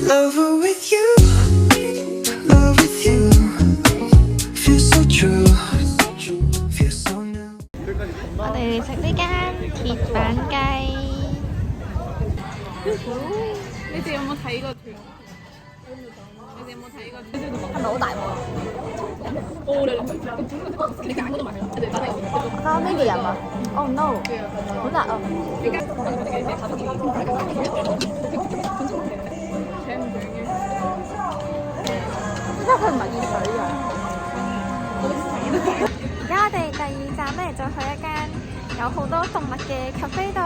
Lover with you, love with you. Feel so true, feel so new. 我哋嚟食呢間鐵板雞。你哋有冇睇過團？你哋有冇睇過？係咪好大鑊？你揀嗰度買啦，你哋打包咩嘅人啊？Oh no！好辣啊！點解佢唔係熱水嘅？而家我哋第2站咧就去一間有好多動物嘅 cafe 度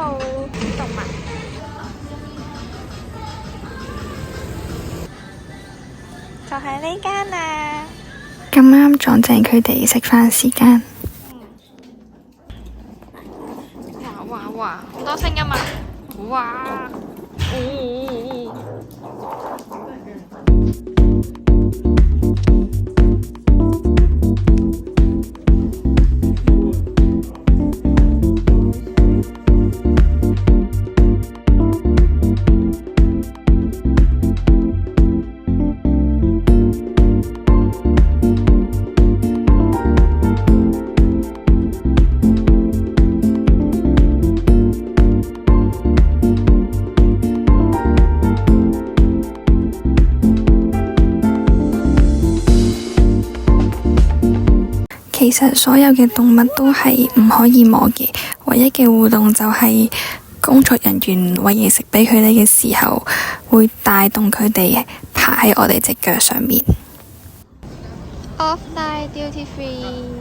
睇動物。就係呢間啊！咁啱撞正佢哋食飯時間。哇！好多聲音啊！哇！其實所有嘅動物都係唔可以摸嘅，唯一嘅互動就係工作人員餵嘢食俾佢哋嘅時候，會帶動佢哋爬喺我哋隻腳上面。Offline duty free。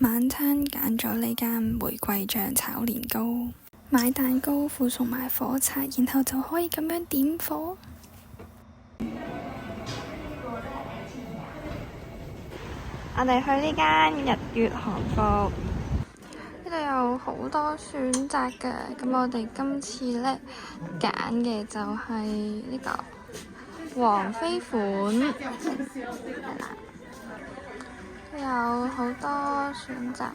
晚餐揀咗呢間玫瑰醬炒年糕，買蛋糕附送埋火柴，然後就可以咁樣點火。我哋去呢間日月韓服，呢度有好多選擇㗎。咁我哋今次呢揀嘅就係呢個王菲款，係啦，有好多選擇，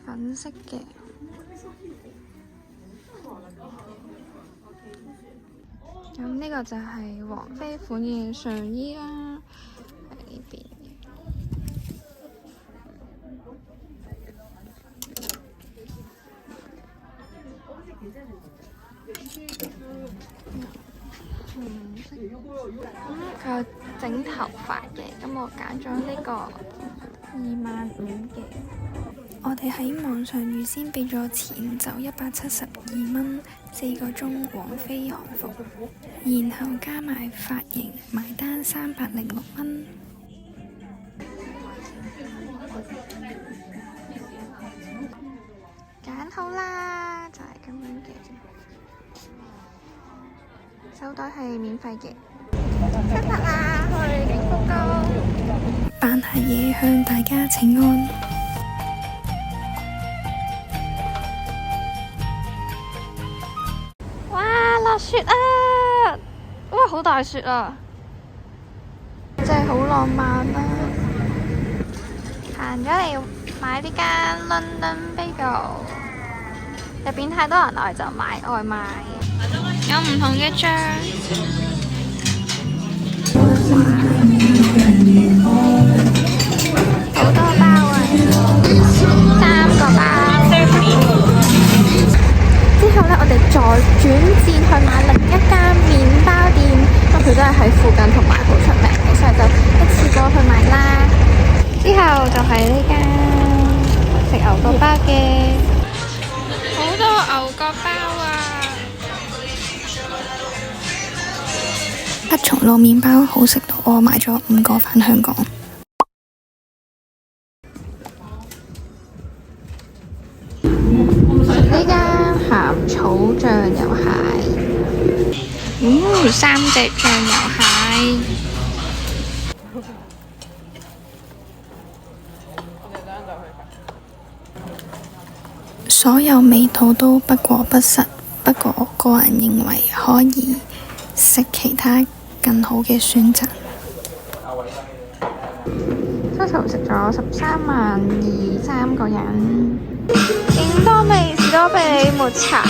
粉色嘅。咁呢個就係王菲款嘅上衣啦，喺呢邊嘅。佢有整頭髮嘅，咁我揀咗呢個25000嘅。我哋喺網上預先俾咗錢，就172蚊4個鐘王菲韓服，然後加埋髮型，埋單306蚊。揀好啦，就係咁樣嘅。手袋係免費嘅。出發啦，去景福宮。扮下嘢向大家請安。哇！落雪啊！哇，好大雪啊！真係好浪漫啊！行咗嚟買呢間 London Bagel，入邊太多人來就買外賣，有唔同嘅醬。好多包啊！3個包。之後呢，我哋再轉戰去買另一間麵包店，因為佢都係喺附近同埋好出名嘅，所以就一次過去買啦。之後就係呢間食牛角包嘅，好多牛角包啊！黑松露麵包好食到我買咗5個返香港。呢間鹹草醬油蟹。3隻醬油蟹。所有味道都不過不失，不過個人認為可以食其他更好嘅選擇。total 食咗13.2萬3個人。勁多味士多啤梨抹茶。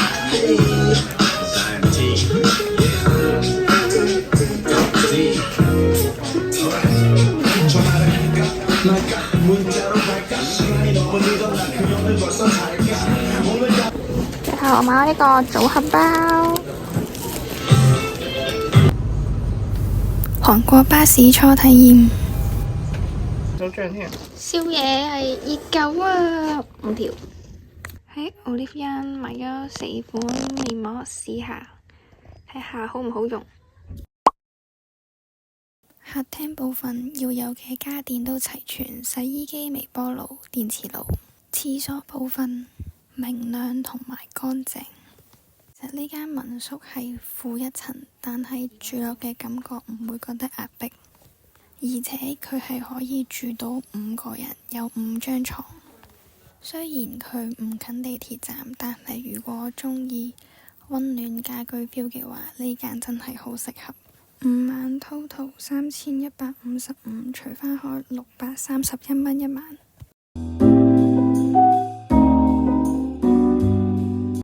最後我買咗呢個組合包。韓國巴士初體驗。宵夜係熱狗啊，5條。喺 Olivia 買咗4款面膜試下，睇下好唔好用。客廳部分要有嘅家電都齊全，洗衣機、微波爐、電磁爐。廁所部分明亮同埋乾淨。其實呢間民宿係負一層，但係住落嘅感覺唔會覺得壓迫，而且佢係可以住到5個人，有5張床。雖然佢唔近地鐵站，但係如果鍾意溫暖家居 feel 嘅話，呢間真係好適合。5晚 total 3155，除返開631蚊一晚。